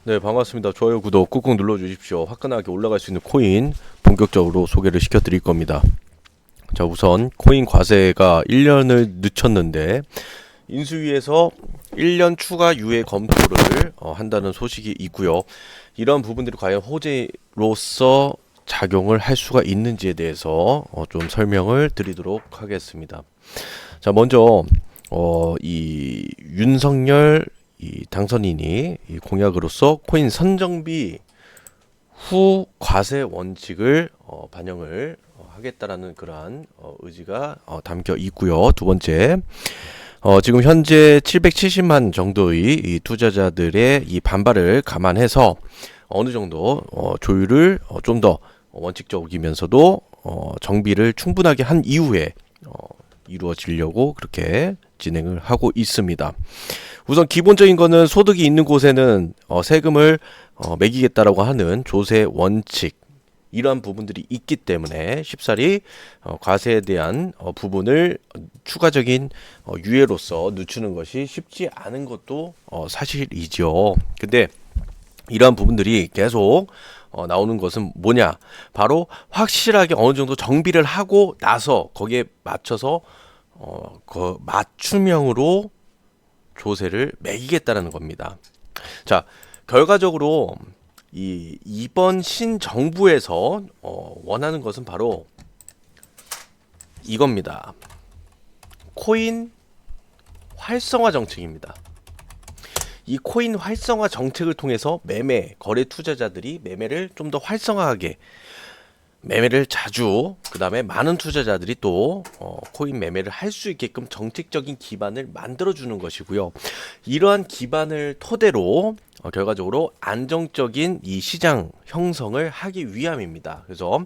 네, 반갑습니다. 좋아요, 구독 꾹꾹 눌러주십시오. 화끈하게 올라갈 수 있는 코인 본격적으로 소개를 시켜드릴 겁니다. 자, 우선 코인 과세가 1년을 늦췄는데 인수위에서 1년 추가 유예 검토를 한다는 소식이 있고요. 이런 부분들이 과연 호재로서 작용을 할 수가 있는지에 대해서 좀 설명을 드리도록 하겠습니다. 자, 먼저 이 윤석열 이 당선인이 이 공약으로서 코인 선정비 후 과세 원칙을 반영을 하겠다라는 그러한 의지가 담겨 있고요. 두 번째, 지금 현재 770만 정도의 이 투자자들의 이 반발을 감안해서 어느 정도 조율을 좀 더 원칙적이면서도 정비를 충분하게 한 이후에 이루어지려고 그렇게 진행을 하고 있습니다. 우선 기본적인 거는 소득이 있는 곳에는 세금을 매기겠다라고 하는 조세 원칙, 이러한 부분들이 있기 때문에 쉽사리 과세에 대한 부분을 추가적인 유예로서 늦추는 것이 쉽지 않은 것도 사실이죠. 근데 이러한 부분들이 계속 나오는 것은 뭐냐? 바로 확실하게 어느 정도 정비를 하고 나서 거기에 맞춰서 그 맞춤형으로 조세를 매기겠다는 겁니다. 자, 결과적으로 이번 신정부에서 원하는 것은 바로 이겁니다. 코인 활성화 정책입니다. 이 코인 활성화 정책을 통해서 매매, 거래 투자자들이 매매를 좀 더 활성화하게, 매매를 자주, 그 다음에 많은 투자자들이 또 코인 매매를 할 수 있게끔 정책적인 기반을 만들어주는 것이고요. 이러한 기반을 토대로 결과적으로 안정적인 이 시장 형성을 하기 위함입니다. 그래서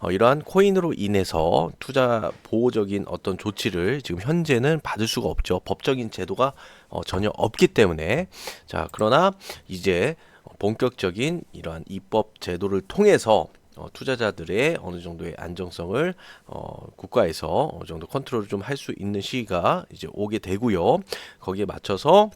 이러한 코인으로 인해서 투자 보호적인 어떤 조치를 지금 현재는 받을 수가 없죠. 법적인 제도가 전혀 없기 때문에. 자, 그러나 이제 본격적인 이러한 입법 제도를 통해서 투자자들의 어느 정도의 안정성을 국가에서 어느 정도 컨트롤을 좀 할 수 있는 시기가 이제 오게 되고요. 거기에 맞춰서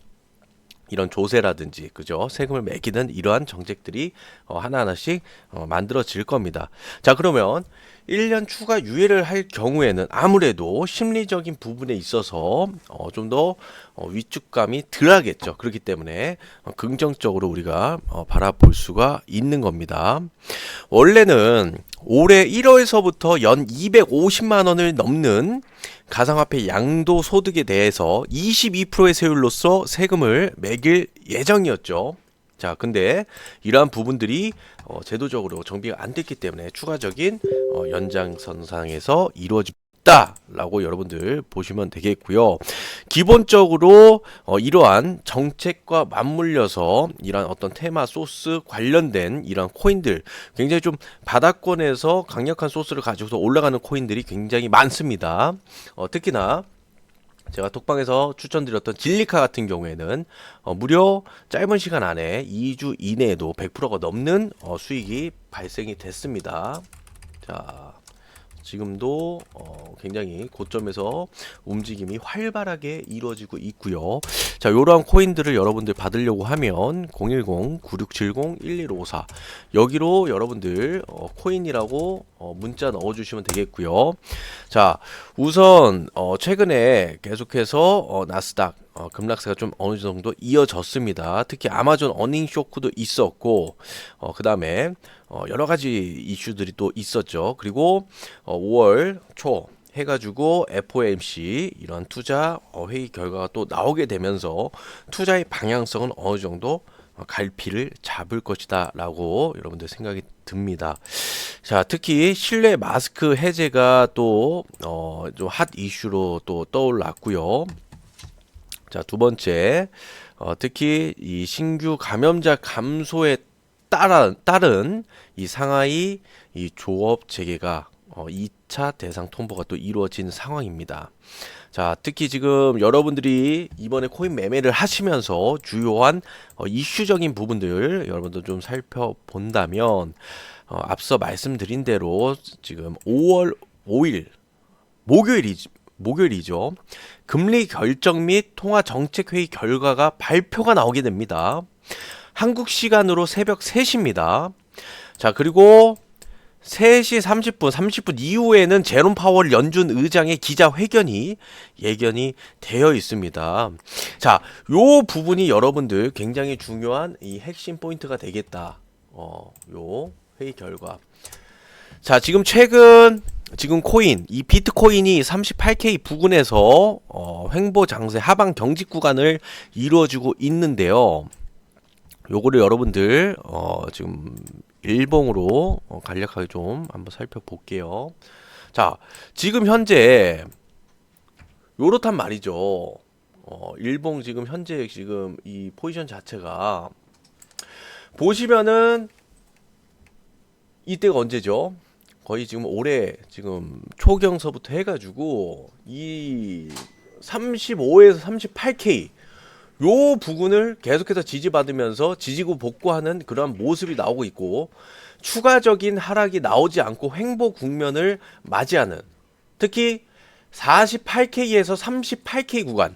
이런 조세라든지 그죠, 세금을 매기는 이러한 정책들이 하나하나씩 만들어질 겁니다. 자, 그러면 1년 추가 유예를 할 경우에는 아무래도 심리적인 부분에 있어서 좀 더 위축감이 덜하겠죠. 그렇기 때문에 긍정적으로 우리가 바라볼 수가 있는 겁니다. 원래는 올해 1월서부터 연 250만 원을 넘는 가상화폐 양도소득에 대해서 22%의 세율로서 세금을 매길 예정이었죠. 자, 근데 이러한 부분들이 제도적으로 정비가 안 됐기 때문에 추가적인 연장선상에서 이루어졌다라고 여러분들 보시면 되겠고요. 기본적으로 이러한 정책과 맞물려서 이러한 어떤 테마 소스 관련된 이러한 코인들, 굉장히 좀 바닥권에서 강력한 소스를 가지고서 올라가는 코인들이 굉장히 많습니다. 특히나 제가 톡방에서 추천드렸던 진리카 같은 경우에는 무려 짧은 시간 안에 2주 이내에도 100%가 넘는 수익이 발생이 됐습니다. 자, 지금도 굉장히 고점에서 움직임이 활발하게 이루어지고 있고요. 자, 이러한 코인들을 여러분들 받으려고 하면 010-9670-1154 여기로 여러분들 코인이라고 문자 넣어주시면 되겠고요. 자, 우선 최근에 계속해서 나스닥 급락세가 좀 어느 정도 이어졌습니다. 특히 아마존 어닝 쇼크도 있었고, 그 다음에 여러 가지 이슈들이 또 있었죠. 그리고 5월 초 해가지고 FOMC 이런 투자 회의 결과가 또 나오게 되면서 투자의 방향성은 어느 정도 갈피를 잡을 것이다 라고 여러분들 생각이 듭니다. 자, 특히 실내 마스크 해제가 또 좀 핫 이슈로 또 떠올랐고요. 자, 두 번째, 특히 이 신규 감염자 감소에 따른 이 상하이 이 조업 재개가 2차 대상 통보가 또 이루어진 상황입니다. 자, 특히 지금 여러분들이 이번에 코인 매매를 하시면서 주요한 이슈적인 부분들 여러분들 좀 살펴본다면 앞서 말씀드린 대로 지금 5월 5일 목요일이죠. 금리 결정 및 통화 정책 회의 결과가 발표가 나오게 됩니다. 한국 시간으로 새벽 3시입니다. 자, 그리고 3시 30분 이후에는 제롬 파월 연준 의장의 기자회견이 예견이 되어 있습니다. 자, 요 부분이 여러분들 굉장히 중요한 이 핵심 포인트가 되겠다. 요 회의 결과. 자, 지금 최근 코인, 이 비트코인이 38K 부근에서 횡보 장세 하방 경직 구간을 이루어지고 있는데요. 요거를 여러분들 지금 일봉으로 간략하게 좀 한번 살펴볼게요. 자, 지금 현재 요렇단 말이죠. 일봉 지금 현재 지금 이 포지션 자체가 보시면은 이때가 언제죠? 거의 지금 올해 지금 초경서부터 해가지고 이 35에서 38K 요 부분을 계속해서 지지받으면서 지지고 복구하는 그런 모습이 나오고 있고, 추가적인 하락이 나오지 않고 횡보 국면을 맞이하는, 특히 48K에서 38K 구간,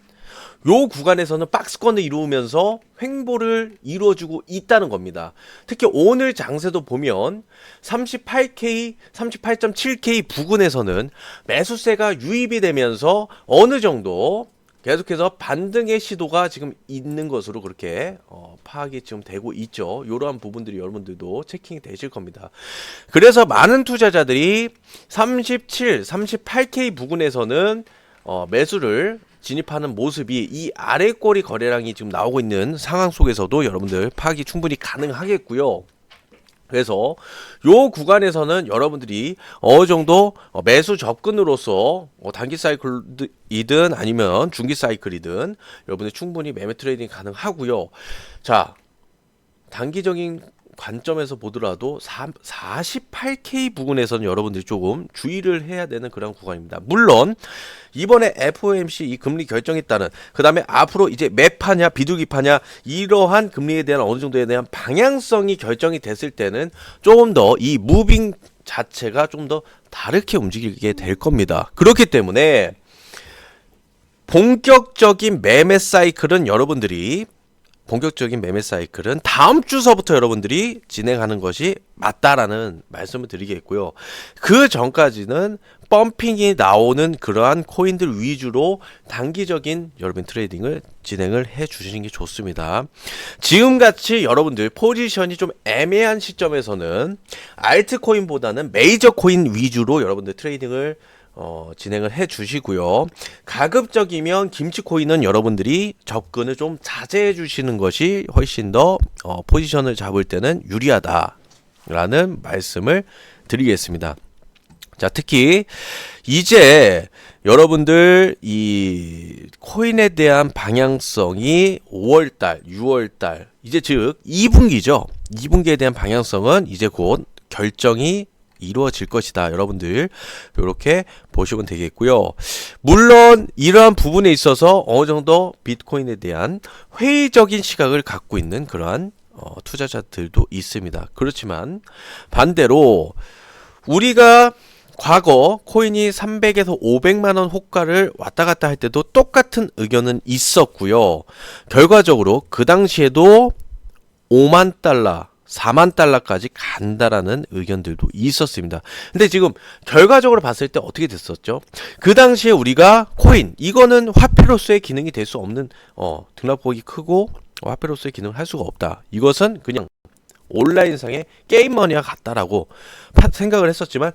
요 구간에서는 박스권을 이루면서 횡보를 이루어주고 있다는 겁니다. 특히 오늘 장세도 보면 38K, 38.7K 부근에서는 매수세가 유입이 되면서 어느 정도 계속해서 반등의 시도가 지금 있는 것으로 그렇게 파악이 지금 되고 있죠. 이러한 부분들이 여러분들도 체킹이 되실 겁니다. 그래서 많은 투자자들이 37, 38K 부근에서는 매수를 진입하는 모습이 이 아래꼬리 거래량이 지금 나오고 있는 상황 속에서도 여러분들 파악이 충분히 가능하겠고요. 그래서 요 구간에서는 여러분들이 어느 정도 매수 접근으로서 단기 사이클이든 아니면 중기 사이클이든 여러분들 충분히 매매 트레이딩 가능하고요. 자, 단기적인 관점에서 보더라도 48K 부근에서는 여러분들이 조금 주의를 해야 되는 그런 구간입니다. 물론 이번에 FOMC 이 금리 결정에 따른, 그 다음에 앞으로 이제 매파냐 비둘기파냐 이러한 금리에 대한 어느 정도에 대한 방향성이 결정이 됐을 때는 조금 더 이 무빙 자체가 좀 더 다르게 움직이게 될 겁니다. 그렇기 때문에 본격적인 매매 사이클은 다음 주서부터 여러분들이 진행하는 것이 맞다라는 말씀을 드리겠고요. 그 전까지는 펌핑이 나오는 그러한 코인들 위주로 단기적인 여러분 트레이딩을 진행을 해 주시는 게 좋습니다. 지금같이 여러분들 포지션이 좀 애매한 시점에서는 알트코인보다는 메이저 코인 위주로 여러분들 트레이딩을 진행을 해 주시고요. 가급적이면 김치코인은 여러분들이 접근을 좀 자제해 주시는 것이 훨씬 더 포지션을 잡을 때는 유리하다라는 말씀을 드리겠습니다. 자, 특히 이제 여러분들 이 코인에 대한 방향성이 5월달, 6월달, 이제 즉 2분기죠. 2분기에 대한 방향성은 이제 곧 결정이 이루어질 것이다. 여러분들 이렇게 보시면 되겠고요. 물론 이러한 부분에 있어서 어느 정도 비트코인에 대한 회의적인 시각을 갖고 있는 그러한 투자자들도 있습니다. 그렇지만 반대로 우리가 과거 코인이 300에서 500만원 호가를 왔다 갔다 할 때도 똑같은 의견은 있었고요. 결과적으로 그 당시에도 5만 달러 4만 달러까지 간다라는 의견들도 있었습니다. 근데 지금 결과적으로 봤을 때 어떻게 됐었죠? 그 당시에 우리가 코인, 이거는 화폐로서의 기능이 될 수 없는 등락폭이 크고 화폐로서의 기능을 할 수가 없다. 이것은 그냥 온라인상의 게임머니와 같다라고 생각을 했었지만,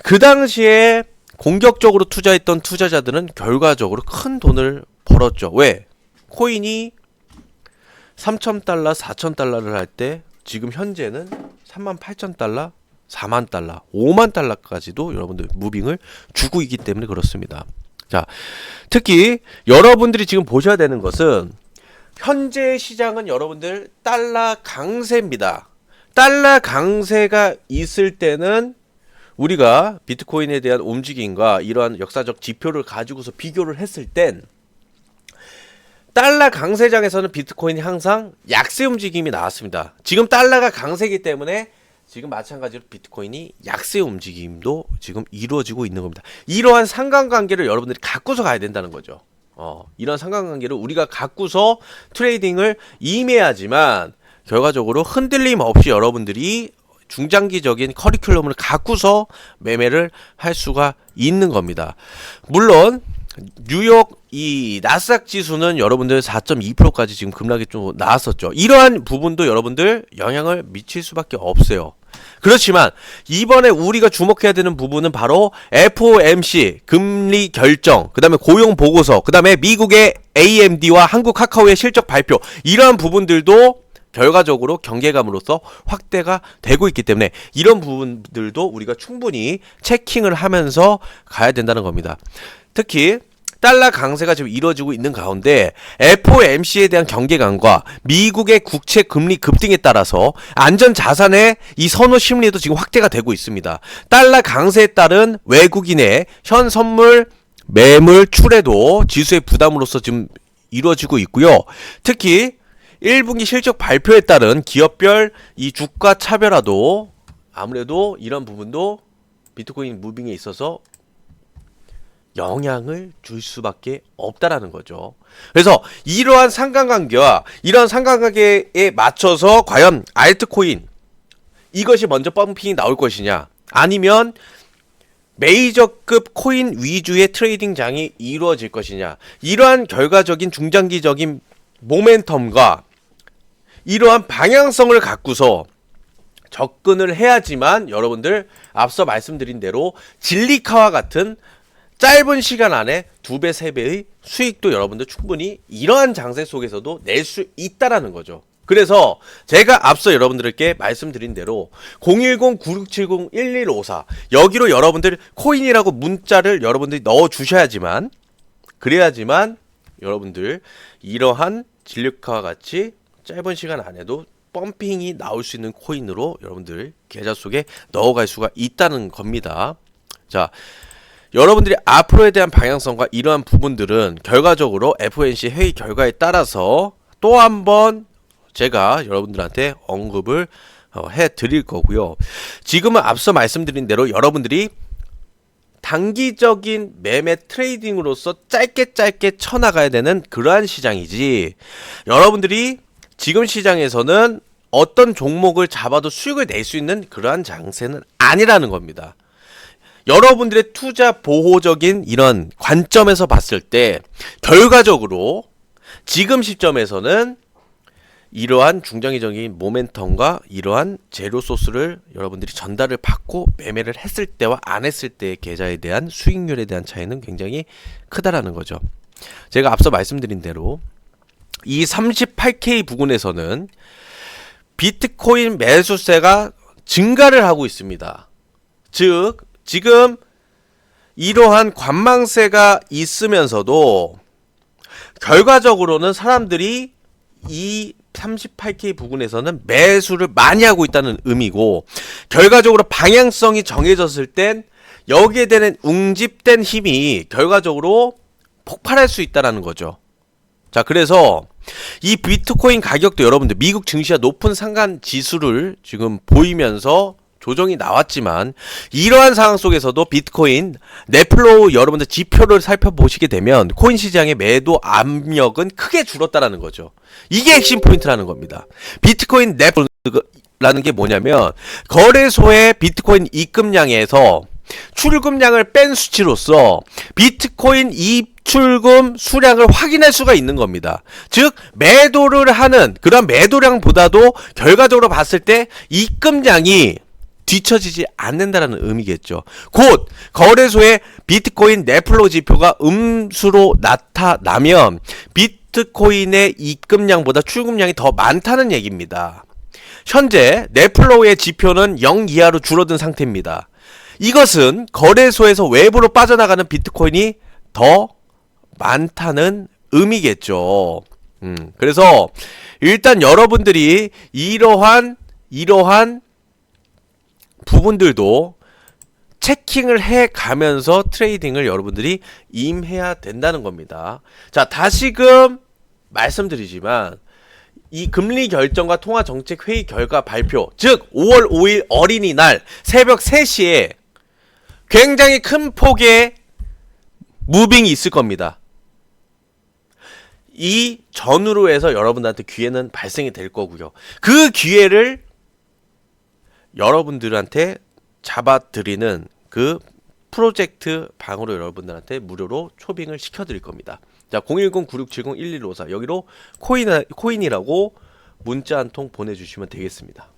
그 당시에 공격적으로 투자했던 투자자들은 결과적으로 큰 돈을 벌었죠. 왜? 코인이 3,000달러, 4,000달러를 할 때 지금 현재는 38,000달러, 4만 달러, 5만 달러까지도 여러분들 무빙을 주고 있기 때문에 그렇습니다. 자, 특히 여러분들이 지금 보셔야 되는 것은 현재 시장은 여러분들 달러 강세입니다. 달러 강세가 있을 때는 우리가 비트코인에 대한 움직임과 이러한 역사적 지표를 가지고서 비교를 했을 땐 달러 강세장에서는 비트코인이 항상 약세 움직임이 나왔습니다. 지금 달러가 강세이기 때문에 지금 마찬가지로 비트코인이 약세 움직임도 지금 이루어지고 있는 겁니다. 이러한 상관관계를 여러분들이 갖고서 가야 된다는 거죠. 이런 상관관계를 우리가 갖고서 트레이딩을 임해야지만 결과적으로 흔들림 없이 여러분들이 중장기적인 커리큘럼을 갖고서 매매를 할 수가 있는 겁니다. 물론 뉴욕 이 나스닥 지수는 여러분들 4.2%까지 지금 급락이 좀 나왔었죠. 이러한 부분도 여러분들 영향을 미칠 수밖에 없어요. 그렇지만 이번에 우리가 주목해야 되는 부분은 바로 FOMC 금리 결정, 그 다음에 고용 보고서, 그 다음에 미국의 AMD와 한국 카카오의 실적 발표, 이러한 부분들도 결과적으로 경계감으로써 확대가 되고 있기 때문에 이런 부분들도 우리가 충분히 체킹을 하면서 가야 된다는 겁니다. 특히 달러 강세가 지금 이루어지고 있는 가운데 FOMC에 대한 경계감과 미국의 국채 금리 급등에 따라서 안전자산의 이 선호 심리도 지금 확대가 되고 있습니다. 달러 강세에 따른 외국인의 현 선물 매물 출회도 지수의 부담으로서 지금 이루어지고 있고요. 특히 1분기 실적 발표에 따른 기업별 이 주가 차별화도 아무래도 이런 부분도 비트코인 무빙에 있어서 영향을 줄 수밖에 없다라는 거죠. 그래서 이러한 상관관계와 이러한 상관관계에 맞춰서 과연 알트코인 이것이 먼저 펌핑이 나올 것이냐, 아니면 메이저급 코인 위주의 트레이딩장이 이루어질 것이냐, 이러한 결과적인 중장기적인 모멘텀과 이러한 방향성을 갖고서 접근을 해야지만 여러분들 앞서 말씀드린 대로 진리카와 같은 짧은 시간 안에 2배, 3배의 수익도 여러분들 충분히 이러한 장세 속에서도 낼 수 있다라는 거죠. 그래서 제가 앞서 여러분들께 말씀드린 대로 010-9670-1154 여기로 여러분들 코인이라고 문자를 여러분들이 넣어 주셔야지만, 그래야지만 여러분들 이러한 진리카와 같이 짧은 시간 안에도 펌핑이 나올 수 있는 코인으로 여러분들 계좌 속에 넣어갈 수가 있다는 겁니다. 자, 여러분들이 앞으로에 대한 방향성과 이러한 부분들은 결과적으로 FOMC 회의 결과에 따라서 또 한번 제가 여러분들한테 언급을 해 드릴 거고요. 지금은 앞서 말씀드린 대로 여러분들이 단기적인 매매 트레이딩으로서 짧게 쳐나가야 되는 그러한 시장이지, 여러분들이 지금 시장에서는 어떤 종목을 잡아도 수익을 낼 수 있는 그러한 장세는 아니라는 겁니다. 여러분들의 투자 보호적인 이런 관점에서 봤을 때 결과적으로 지금 시점에서는 이러한 중장기적인 모멘텀과 이러한 재료 소스를 여러분들이 전달을 받고 매매를 했을 때와 안 했을 때의 계좌에 대한 수익률에 대한 차이는 굉장히 크다라는 거죠. 제가 앞서 말씀드린 대로 이 38K 부근에서는 비트코인 매수세가 증가를 하고 있습니다. 즉 지금 이러한 관망세가 있으면서도 결과적으로는 사람들이 이 38K 부근에서는 매수를 많이 하고 있다는 의미고, 결과적으로 방향성이 정해졌을 땐 여기에 대한 웅집된 힘이 결과적으로 폭발할 수 있다는 거죠. 자, 그래서 이 비트코인 가격도 여러분들 미국 증시와 높은 상관 지수를 지금 보이면서 조정이 나왔지만, 이러한 상황 속에서도 비트코인 넷플로우 여러분들 지표를 살펴보시게 되면 코인 시장의 매도 압력은 크게 줄었다라는 거죠. 이게 핵심 포인트라는 겁니다. 비트코인 넷플로우라는 게 뭐냐면 거래소의 비트코인 입금량에서 출금량을 뺀 수치로서 비트코인 입출금 수량을 확인할 수가 있는 겁니다. 즉 매도를 하는 그런 매도량보다도 결과적으로 봤을 때 입금량이 뒤처지지 않는다는 의미겠죠. 곧 거래소의 비트코인 넷플로우 지표가 음수로 나타나면 비트코인의 입금량보다 출금량이 더 많다는 얘기입니다. 현재 넷플로우의 지표는 0 이하로 줄어든 상태입니다. 이것은 거래소에서 외부로 빠져나가는 비트코인이 더 많다는 의미겠죠. 그래서 일단 여러분들이 이러한 부분들도 체킹을 해 가면서 트레이딩을 여러분들이 임해야 된다는 겁니다. 자, 다시금 말씀드리지만 이 금리 결정과 통화정책회의 결과 발표, 즉 5월 5일 어린이날 새벽 3시에 굉장히 큰 폭의 무빙이 있을 겁니다. 이 전후로 해서 여러분들한테 기회는 발생이 될 거고요. 그 기회를 여러분들한테 잡아드리는 그 프로젝트 방으로 여러분들한테 무료로 초빙을 시켜드릴 겁니다. 자, 010-9670-1154 여기로 코인이라고 문자 한 통 보내주시면 되겠습니다.